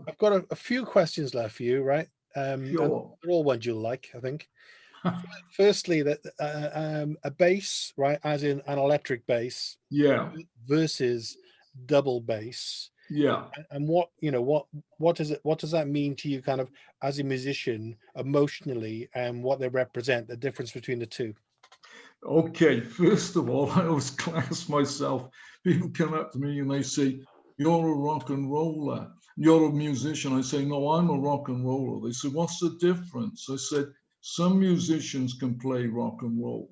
I've got a few questions left for you, right? And Sure. they're all ones you'll like, I think. Firstly, that a bass, right, as in an electric bass Yeah. versus double bass, Yeah. and what does that mean to you, kind of as a musician, emotionally, and what they represent, the difference between the two? Okay. First of all, I always class myself. People come up to me and they say, "You're a rock and roller. You're a musician." I say, "No, I'm a rock and roller." They say, "What's the difference?" I said, "Some musicians can play rock and roll,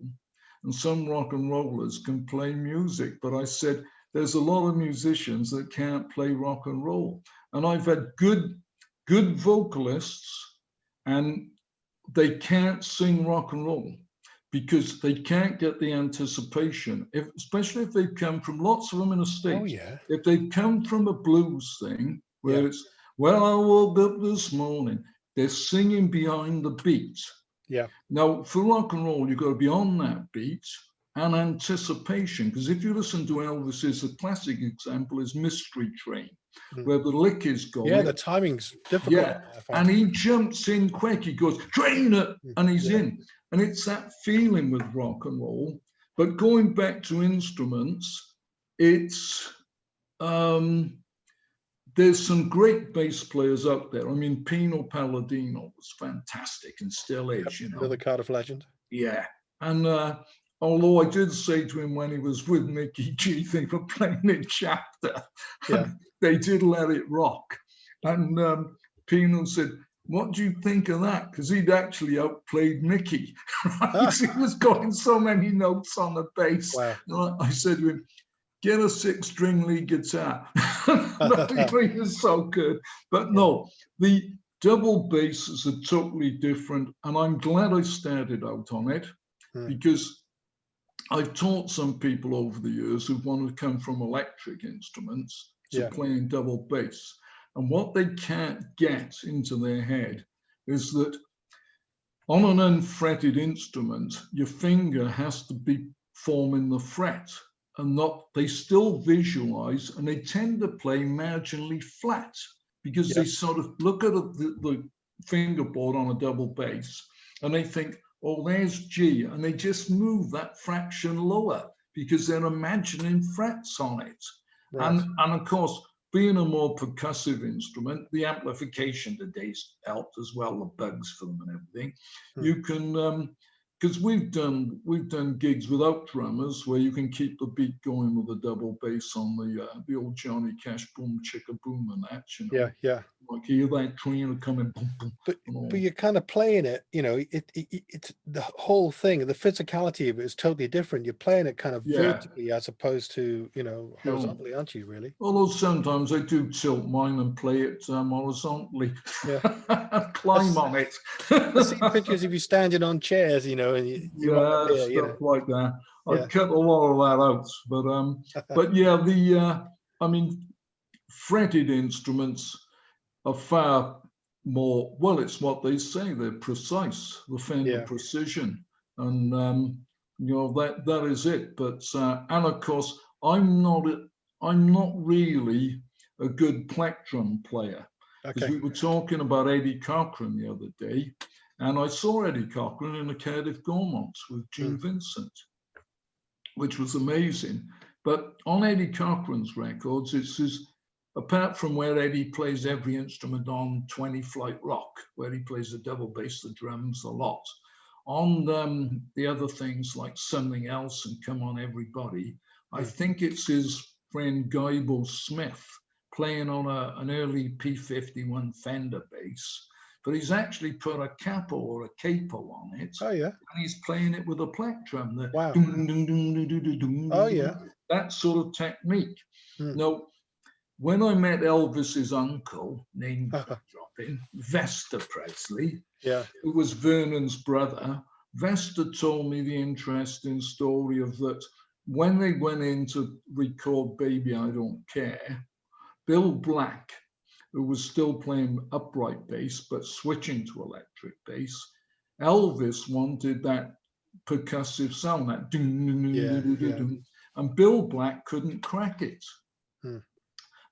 and some rock and rollers can play music." But I said, "There's a lot of musicians that can't play rock and roll." And I've had good vocalists, and they can't sing rock and roll because they can't get the anticipation, especially if they've come from, lots of them in the Oh States, yeah, if they've come from a blues thing yeah, where it's, "Well, I woke up this morning," they're singing behind the beat. yeah, Now, for rock and roll, you've got to be on that beat and anticipation. Because if you listen to Elvis's, a classic example is Mystery Train, mm. where the lick is Yeah. The going. timing's difficult, Yeah. I And find. he jumps in quick. He goes, "Train it," and he's Yeah, in. And it's that feeling with rock and roll. But going back to instruments, it's um, there's some great bass players out there. I mean, Pino Palladino was fantastic and still yep. is, Another Cardiff legend. Yeah. And although I did say to him when he was with Mickey G, they were playing in Chapter, Yeah. and they did let it rock. And Pino said, "What do you think of that?" Because he'd actually outplayed Mickey. Right? Ah, He was going so many notes on the bass. wow. And I said to him, "Get a 6-string lead guitar." He was so good. But Yeah. no, the double basses are totally different. And I'm glad I started out on it Mm. because I've taught some people over the years who want to come from electric instruments to Yeah. playing double bass. And what they can't get into their head is that on an unfretted instrument, your finger has to be forming the fret, and not, they still visualize and they tend to play marginally flat because they Yes. sort of look at the fingerboard on a double bass and they think, "Oh, there's G," and they just move that fraction lower because they're imagining frets on it. Right. And of course, being a more percussive instrument, the amplification today's helped as well, the bugs for them and everything. Mm. You can, because we've done gigs without drummers where you can keep the beat going with a double bass on the old Johnny Cash boom chicka boom and that, Yeah. Yeah. like hear that train coming boom boom but and but all. you're kind of playing it, it's the whole thing, the physicality of it is totally different. You're playing it kind of Yeah, vertically as opposed to, sure. horizontally, aren't you, really? Although sometimes I do tilt mine and play it horizontally, Yeah. I, climb s- on it. I see pictures of you standing on chairs, and you're right up Yeah, here, stuff like that. I've yeah. cut a lot of that out, but yeah, I mean, fretted instruments are far more, well, it's what they say, they're precise, the Fender Yeah. Precision, and that is it. But and of course, I'm not really a good plectrum player because Okay. we were talking about Eddie Cochran the other day, and I saw Eddie Cochran in the Cardiff Gormonts with Mm. Gene Vincent, which was amazing. But on Eddie Cochran's records, it's his, apart from where Eddie plays every instrument on 20 Flight Rock, where he plays the double bass, the drums, the lot. On the other things like Something Else and Come On Everybody, I Mm. think it's his friend Guyball Smith playing on an early P51 Fender bass, but he's actually put a capo or a capo on it, Oh yeah. and he's playing it with a plectrum, the Wow. dum, dum, dum, dum, dum, dum, Oh dum, yeah. dum, that sort of technique. Mm. Now, when I met Elvis's uncle, name dropping, Vesta Presley, Yeah. who was Vernon's brother, Vesta told me the interesting story of that when they went in to record Baby I Don't Care, Bill Black, who was still playing upright bass but switching to electric bass, Elvis wanted that percussive sound, Yeah. Yeah. and Bill Black couldn't crack it. Mm.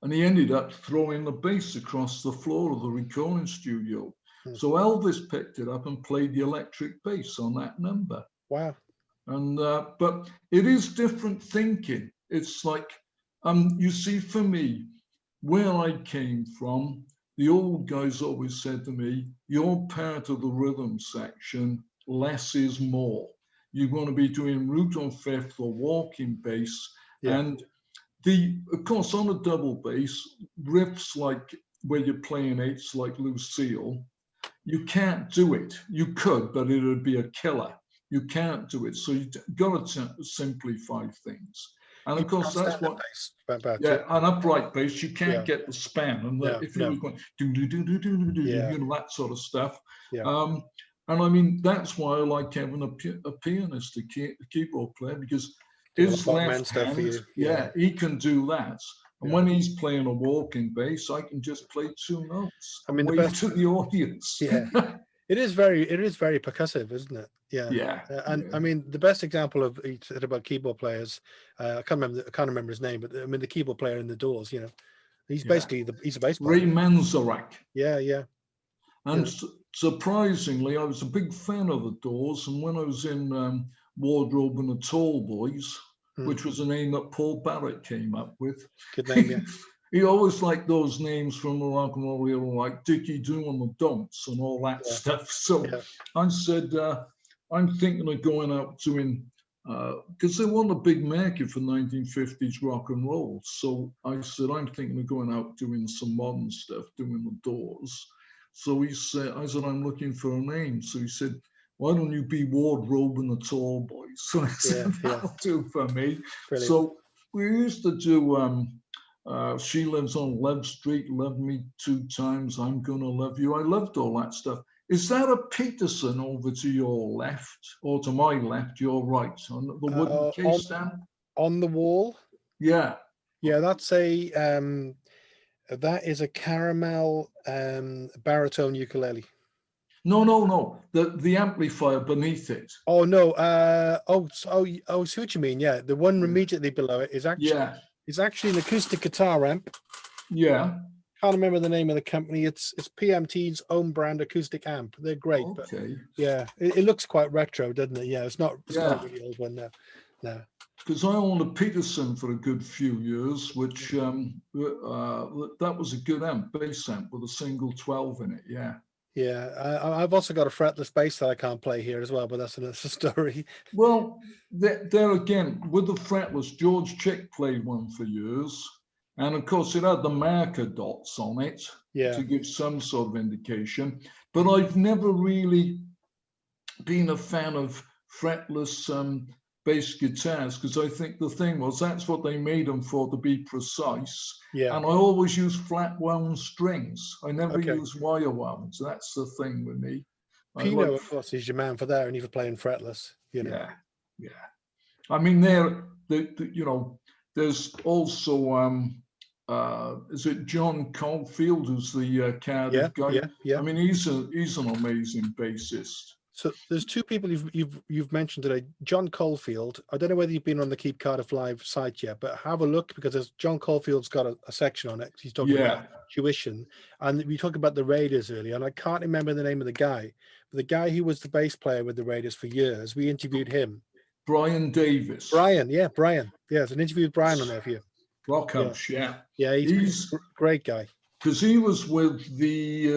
and he ended up throwing the bass across the floor of the recording studio. Hmm. So Elvis picked it up and played the electric bass on that number. Wow. And but it is different thinking. It's like, you see, for me, where I came from, the old guys always said to me, "You're part of the rhythm section. Less is more. You're going to be doing root on fifth or walking bass." Yeah. And of course, on a double bass, riffs like where you're playing eights like Lucille, you can't do it. You could, but it would be a killer. You can't do it. So you've got to simplify things. And of course, that's what, yeah, an upright bass, you can't get the span. And if you were going, you know, that sort of stuff. Yeah. And I mean, that's why I like having a pianist, a keyboard player, because his left hand, he can do that. And when he's playing a walking bass, I can just play two notes and wave to the audience. Yeah. It is very percussive, isn't it? Yeah. Yeah. I mean, the best example of, you said about keyboard players, I can't remember his name, but I mean the keyboard player in the Doors, you know, he's basically he's a bass player. Ray Manzarek. Yeah. And surprisingly, I was a big fan of the Doors, and when I was in Wardrobe and the Tall Boys, which was a name that Paul Barrett came up with. Good name, yeah. He always liked those names from the rock and roll era, like Dickie Doo and the Don'ts and all that stuff. So I said, I'm thinking of going out doing, because they weren't a big market for 1950s rock and roll. So I said, I'm thinking of going out doing some modern stuff, doing the Doors. So he said, I said, I'm looking for a name. So he said, why don't you be Wardrobe and the Tall Boys? So I said, that'll do for me. Brilliant. So we used to do, She Lives on Love Street, Love Me Two Times, I'm Gonna Love You. I loved all that stuff. Is that a Peterson over to your left, or to my left, your right, on the wooden case stand? On the wall? Yeah. Yeah, that's a, that is a Caramel baritone ukulele. No. The amplifier beneath it. Oh no. See what you mean. Yeah, the one immediately below it is actually an acoustic guitar amp. Yeah. Can't remember the name of the company. It's PMT's own brand acoustic amp. They're great. Okay. But yeah, it looks quite retro, doesn't it? Yeah, it's not a really old one now. No. Because I owned a Peterson for a good few years, which that was a good amp, bass amp with a single 12 in it. Yeah. Yeah, I've also got a fretless bass that I can't play here as well, but that's another story. Well, there again, with the fretless, George Chick played one for years. And of course, it had the marker dots on it to give some sort of indication. But I've never really been a fan of fretless bass guitars, because I think the thing was that's what they made them for, to be precise. Yeah. And I always use flat wound strings. I never use wire wound. So that's the thing with me. Pino, of course, is your man for that, and even playing fretless. You know. Yeah. I mean, you know, there's also is it John Caulfield, who's the Cardiff guy? Yeah. I mean, he's an amazing bassist. So there's two people you've mentioned today. John Caulfield. I don't know whether you've been on the Keep Cardiff Live site yet, but have a look, because John Caulfield's got a section on it. He's talking about tuition, and we talked about the Raiders earlier, and I can't remember the name of the guy, but the guy who was the bass player with the Raiders for years. We interviewed him. Brian Davis. Brian. Yeah, there's an interview with Brian on there for you. Rockhouse, yeah. Yeah, he's a great guy. Because he was with the,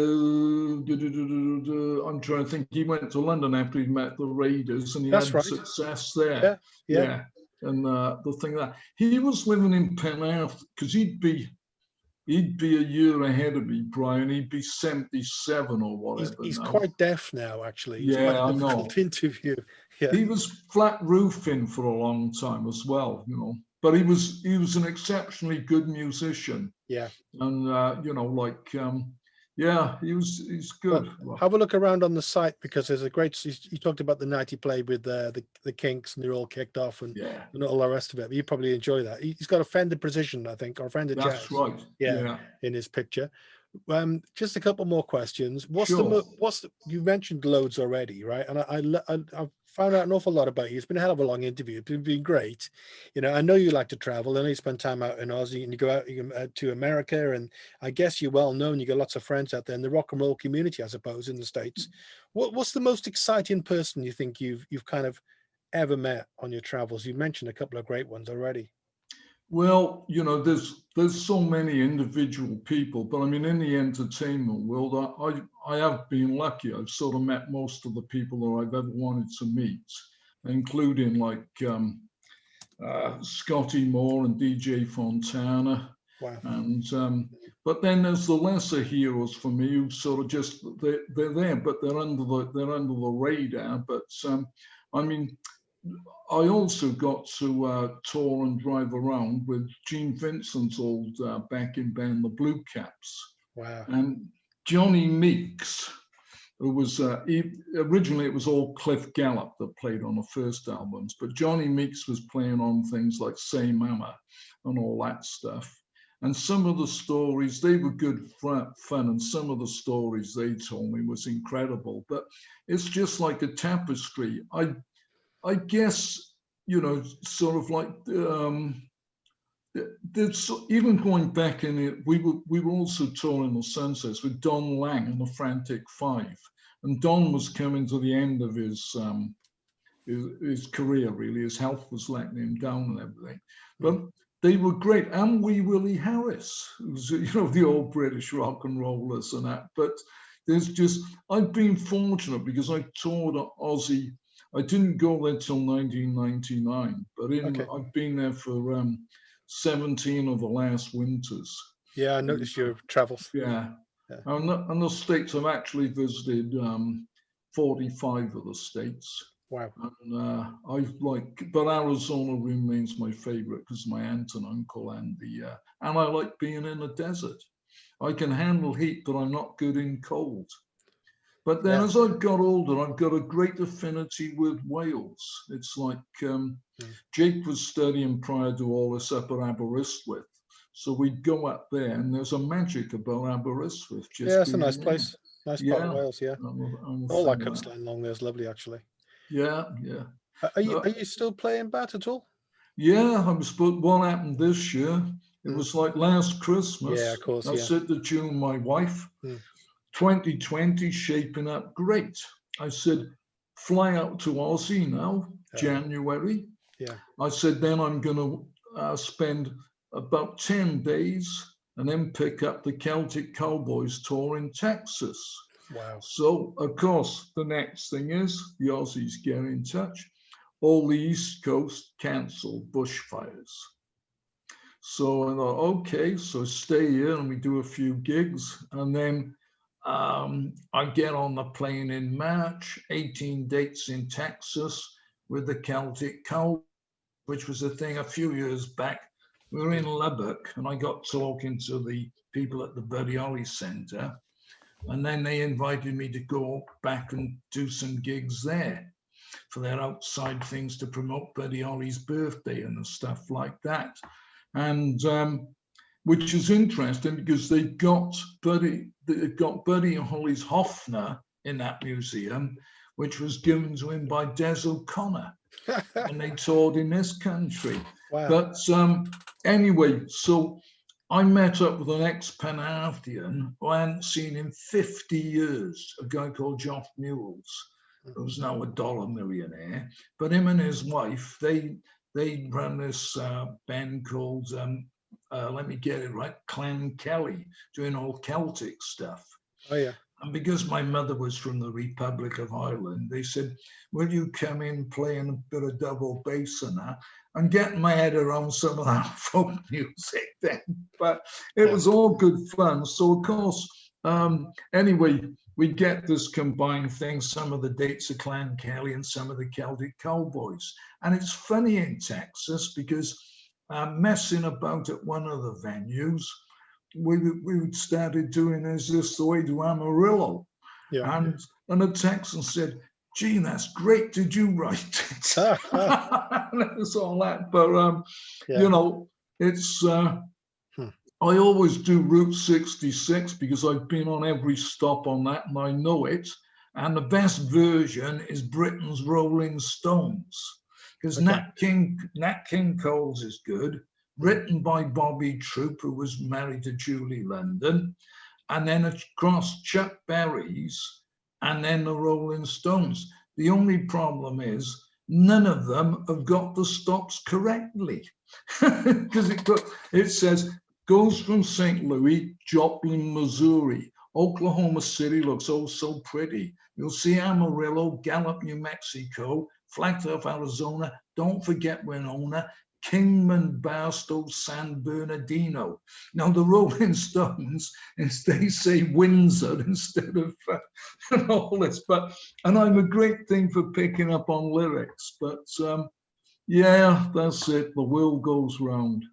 I'm trying to think, he went to London after he met the Raiders, and he had success there. Yeah. And the thing that he was living in Penarth, because he'd be a year ahead of me, Brian. He'd be 77 or whatever. He's quite deaf now, actually. It's quite a difficult interview. Yeah. He was flat roofing for a long time as well, you know. But he was an exceptionally good musician. Yeah. And you know, he's good. Well, have a look around on the site, because there's a great. You talked about the night he played with the Kinks, and they're all kicked off and all the rest of it. But you probably enjoy that. He's got a Fender Precision, I think, or a Fender Jazz. That's right. Yeah, in his picture. Just a couple more questions. Sure. You mentioned loads already, right? And I've found out an awful lot about you. It's been a hell of a long interview. It's been great. You know, I know you like to travel. I know you spend time out in Aussie, and you go out to America, and I guess you're well known. You got lots of friends out there in the rock and roll community, I suppose, in the States. What's the most exciting person you think you've kind of ever met on your travels? You mentioned a couple of great ones already. Well, there's so many individual people, but I mean, in the entertainment world, I have been lucky. I've sort of met most of the people that I've ever wanted to meet, including like Scotty Moore and DJ Fontana. Wow. And but then there's the lesser heroes for me who sort of just they're there, but they're under the radar. But I mean, I also got to tour and drive around with Gene Vincent's old backing band, the Blue Caps, Wow. and Johnny Meeks, who was originally it was all Cliff Gallup that played on the first albums, but Johnny Meeks was playing on things like Say Mama and all that stuff. And some of the stories, they were good fun, and some of the stories they told me was incredible. But it's just like a tapestry. I guess, sort of like there's even going back in it, we were also touring the Sunsets with Don Lang and the Frantic Five, and Don was coming to the end of his career. Really, his health was letting him down and everything, but they were great. And Wee Willie Harris, who's the old British rock and rollers and that. But I've been fortunate because I toured Aussie. I didn't go there till 1999, but I've been there for 17 of the last winters. Yeah, I noticed your travels. Yeah. And the States, I've actually visited 45 of the States. Wow. And but Arizona remains my favorite because my aunt and uncle and I like being in the desert. I can handle heat, but I'm not good in cold. But then as I've got older, I've got a great affinity with Wales. It's like Jake was studying prior to all this up at Aberystwyth. So we'd go up there, and there's a magic about Aberystwyth. It's a nice place. Nice part of Wales, yeah. All that coastline along there is lovely, actually. Yeah. Are you still playing bat at all? Yeah, what happened this year? It was like last Christmas. Yeah, of course. I said to June, my wife, 2020 shaping up great. I said, fly out to Aussie now, January. Yeah. I said, then I'm going to spend about 10 days and then pick up the Celtic Cowboys tour in Texas. Wow. So, of course, the next thing is the Aussies get in touch. All the East Coast cancelled bushfires. So I thought, okay, so stay here and we do a few gigs. And then I get on the plane in March, 18 dates in Texas with the Celtic Cowboys, which was a thing a few years back. We were in Lubbock and I got talking to the people at the Buddy Holly Center. And then they invited me to go back and do some gigs there for their outside things to promote Buddy Holly's birthday and stuff like that. And which is interesting because they got Buddy Holly's Hofner in that museum, which was given to him by Des O'Connor. And they toured in this country. Wow. But anyway, so I met up with an ex-Penarthian who I hadn't seen in 50 years, a guy called Geoff Mules, who's now a dollar millionaire. But him and his wife, they run this band called, let me get it right, Clan Kelly, doing all Celtic stuff. Oh, yeah. And because my mother was from the Republic of Ireland, they said, will you come in playing a bit of double bass and that? And getting my head around some of that folk music then. But it was all good fun. So, of course, anyway, we get this combined thing, some of the dates of Clan Kelly and some of the Celtic Cowboys. And it's funny in Texas because messing about at one of the venues, we started doing Is This the Way to Amarillo? Yeah. And the Texan said, gee, that's great. Did you write it? And it was all that. But, it's I always do Route 66 because I've been on every stop on that and I know it. And the best version is Britain's Rolling Stones, because Nat King Cole's is good, written by Bobby Troup, who was married to Julie London, and then across Chuck Berry's, and then the Rolling Stones. The only problem is none of them have got the stops correctly, because it says goes from St. Louis, Joplin, Missouri. Oklahoma City looks oh so pretty. You'll see Amarillo, Gallup, New Mexico, Flagstaff, Arizona. Don't forget Winona, Kingman, Barstow, San Bernardino. Now the Rolling Stones, they say Windsor instead of all this. And I'm a great thing for picking up on lyrics. But yeah, that's it. The world goes round.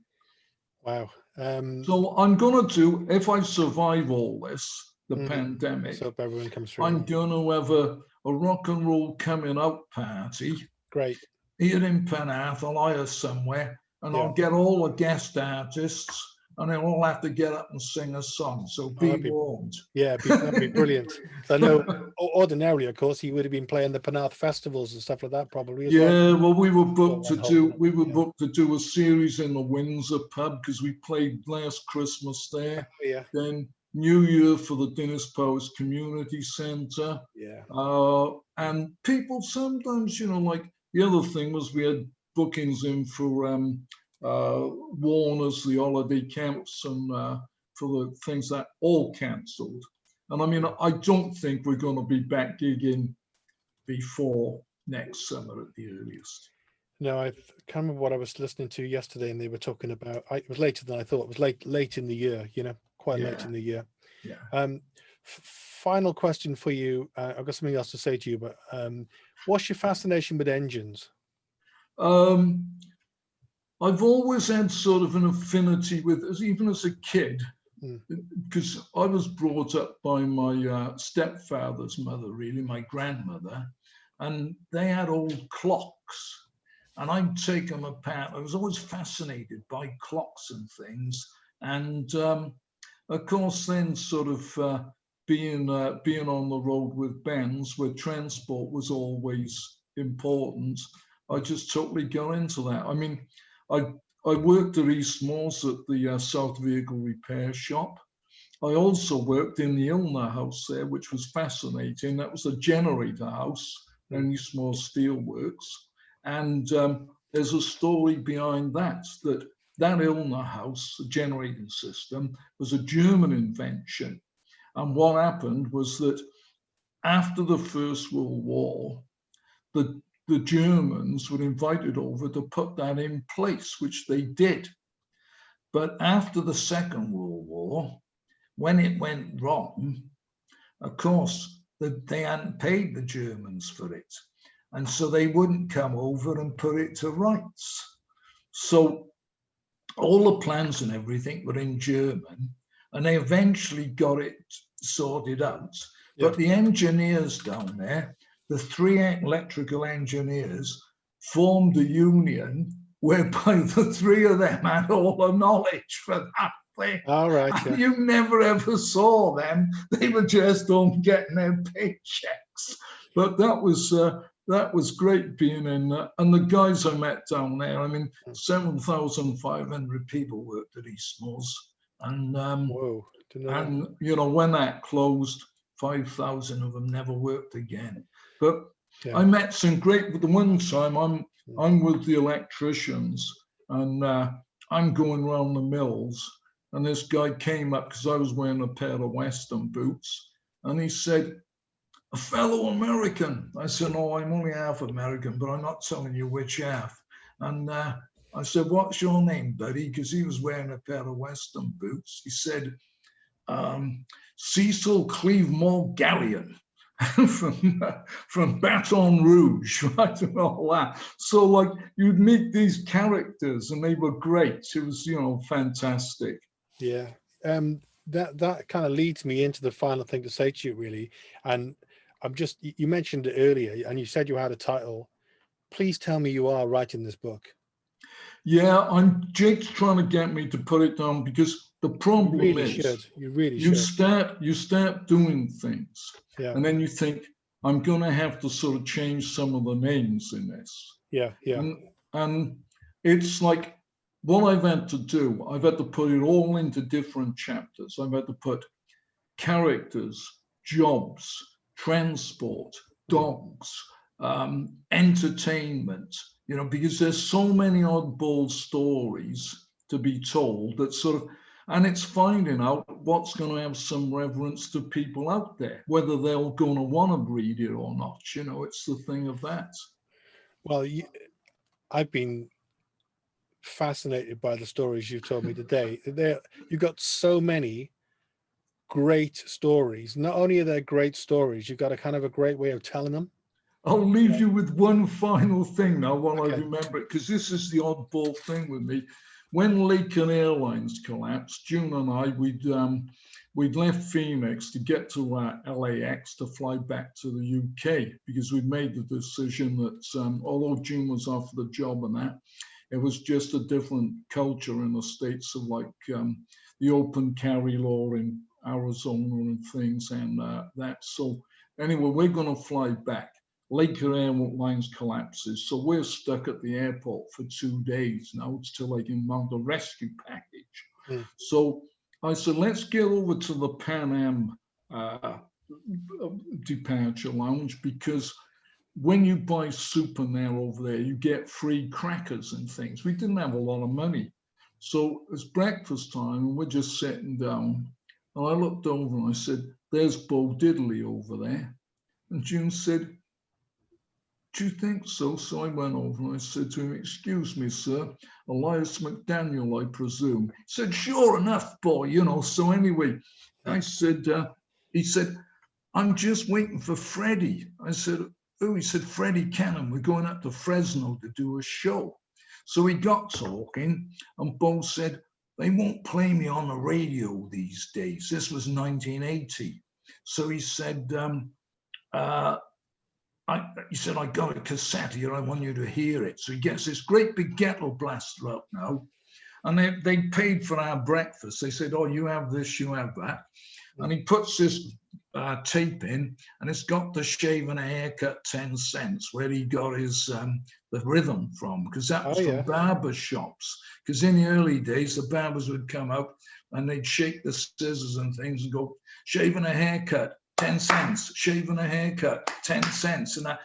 Wow. So I'm going to do, if I survive all this, the pandemic, so if everyone comes through, I'm going to have a rock and roll coming out party. Great. Here in Penarth, I'll hire somewhere, and I'll get all the guest artists, and they'll all have to get up and sing a song. So be warned. Yeah, that'd be brilliant. So I know ordinarily, of course, he would have been playing the Penarth festivals and stuff like that, probably. Well, we were booked to do a series in the Windsor pub because we played last Christmas there. Yeah. Then New Year for the Dennis Powers Community Centre. Yeah. And people sometimes, like the other thing was we had bookings in for Warner's, the holiday camps, and for the things that all cancelled. And I mean, I don't think we're going to be back gigging before next summer at the earliest. No, I can't remember what I was listening to yesterday, and they were talking about. It was later than I thought. It was late in the year. Quite late in the year. Yeah. Final question for you. I've got something else to say to you, but what's your fascination with engines? I've always had sort of an affinity with, even as a kid, because I was brought up by my stepfather's mother, really, my grandmother, and they had old clocks, and I'd take them apart. I was always fascinated by clocks and things, and of course, then sort of being on the road with bands where transport was always important, I just totally got into that. I mean, I worked at East Moors at the South Vehicle Repair Shop. I also worked in the Ilna House there, which was fascinating. That was a generator house in East Moors Steelworks. And there's a story behind that Ilna House, the generating system, was a German invention. And what happened was that after the First World War, the Germans were invited over to put that in place, which they did. But after the Second World War, when it went wrong, of course, they hadn't paid the Germans for it. And so they wouldn't come over and put it to rights. So all the plans and everything were in German, and they eventually got it sorted out. Yeah. But the engineers down there, the 3 electrical engineers, formed a union whereby the 3 of them had all the knowledge for that thing. All right. Yeah. You never ever saw them. They were just on getting their paychecks. But that was great being in that. And the guys I met down there, I mean, 7,500 people worked at East Moors. And, whoa, and when that closed, 5,000 of them never worked again. But I met some great, the one time I'm with the electricians, and I'm going around the mills, and this guy came up because I was wearing a pair of Western boots, and he said, "A fellow American." I said, "No, I'm only half American, but I'm not telling you which half." And I said, "What's your name, buddy?" Because he was wearing a pair of Western boots. He said, "Cecil Cleavemore Gallion." from Baton Rouge, right, and all that. So like you'd meet these characters and they were great. It was, fantastic. Yeah. That kind of leads me into the final thing to say to you, really. And you mentioned it earlier, and you said you had a title. Please tell me you are writing this book. Yeah, Jake's trying to get me to put it down because The problem You really is should. You really you should. start doing things, Yeah. and then you think, I'm going to have to sort of change some of the names in this. Yeah. Yeah. And it's like what I've had to do, I've had to put it all into different chapters. I've had to put characters, jobs, transport, dogs, entertainment, you know, because there's so many oddball stories to be told that sort of, and it's finding out what's going to have some reverence to people out there, whether they're going to want to read it or not. You know, it's the thing of that. Well, I've been fascinated by the stories you've told me today. You've got so many great stories. Not only are they great stories, you've got a kind of a great way of telling them. I'll leave you with one final thing now while I Okay. remember it, because this is the oddball thing with me. When Laken Airlines collapsed, June and I, we'd left Phoenix to get to LAX to fly back to the UK, because we'd made the decision that although June was offered the job and that, it was just a different culture in the States of like the open carry law in Arizona and things and that. So anyway, we're going to fly back. Laken Airlines collapses, so we're stuck at the airport for 2 days now till I can mount a rescue package. So I said, let's get over to the Pan Am departure lounge, because when you buy soup in there over there, you get free crackers and things. We didn't have a lot of money. So it's breakfast time and we're just sitting down. And I looked over and I said, there's Bo Diddley over there. And June said, do you think so? So I went over and I said to him, excuse me, sir, Elias McDaniel, I presume. He said, sure enough, boy, you know. So anyway, I said, he said, I'm just waiting for Freddie. I said, oh, he said, Freddie Cannon, we're going up to Fresno to do a show. So we got talking and Bo said, they won't play me on the radio these days. This was 1980. So he said, he said, I got a cassette here, I want you to hear it. So he gets this great big ghetto blaster up now. And they paid for our breakfast. They said, oh, you have this, you have that. And he puts this tape in, and it's got the Shave and a Haircut 10 cents, where he got his the rhythm from, because that was from barber shops. Because in the early days, the barbers would come out and they'd shake the scissors and things and go, shave and a haircut, 10 cents, shave and a haircut, 10 cents. And that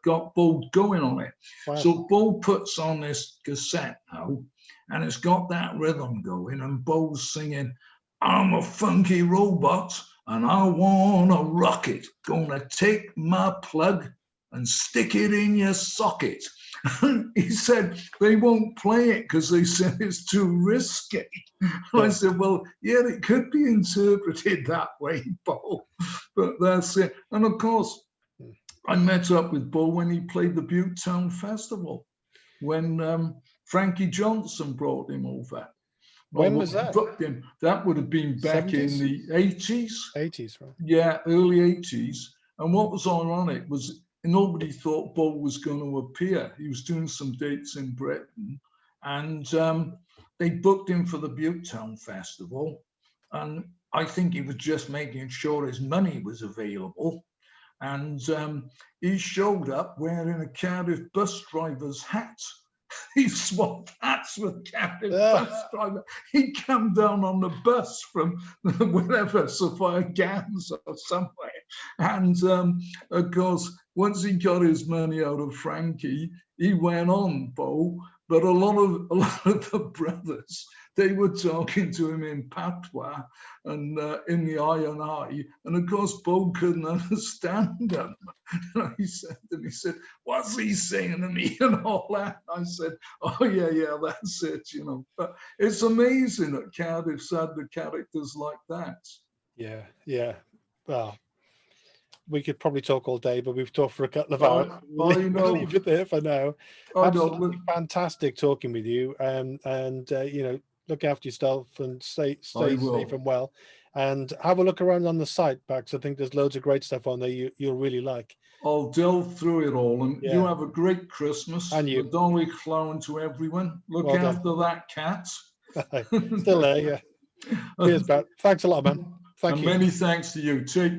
got Bo going on it. Wow. So Bo puts on this cassette now, and it's got that rhythm going, and Bo's singing, I'm a funky robot and I wanna rock it. Gonna take my plug and stick it in your socket. He said, they won't play it because they said it's too risky. I said, well, yeah, it could be interpreted that way, Bo, but that's it. And of course, I met up with Bo when he played the Butte Town Festival, when Frankie Johnson brought him over. When was that? Him. That would have been back 70s? In the 80s. 80s, right? Yeah, early 80s. And what was ironic was nobody thought Bo was going to appear. He was doing some dates in Britain, and they booked him for the Butte Town Festival. And I think he was just making sure his money was available. And he showed up wearing a Cardiff bus driver's hat. He swapped hats with Cardiff bus driver. He came down on the bus from wherever, Sophia Gans or somewhere. And of course, once he got his money out of Frankie, he went on, Bo. But a lot of the brothers, they were talking to him in patois and in the I, and of course Bo couldn't understand them. And he said to me, he said, "What's he saying to me?" and all that. I said, "Oh yeah, that's it, you know." But it's amazing that Cardiff's had the characters like that. Yeah. Well, we could probably talk all day, but we've talked for a couple of hours. We'll leave it there for now. Absolutely fantastic talking with you, and you know, look after yourself and stay safe and well, and have a look around on the site, Bax. I think there's loads of great stuff on there you'll really like. I'll delve through it all, and you have a great Christmas. And you, Dolly Clown to everyone. Look after that cat. Still there, yeah. Cheers, Brad. Thanks a lot, man. Thank and you. many thanks to you. Take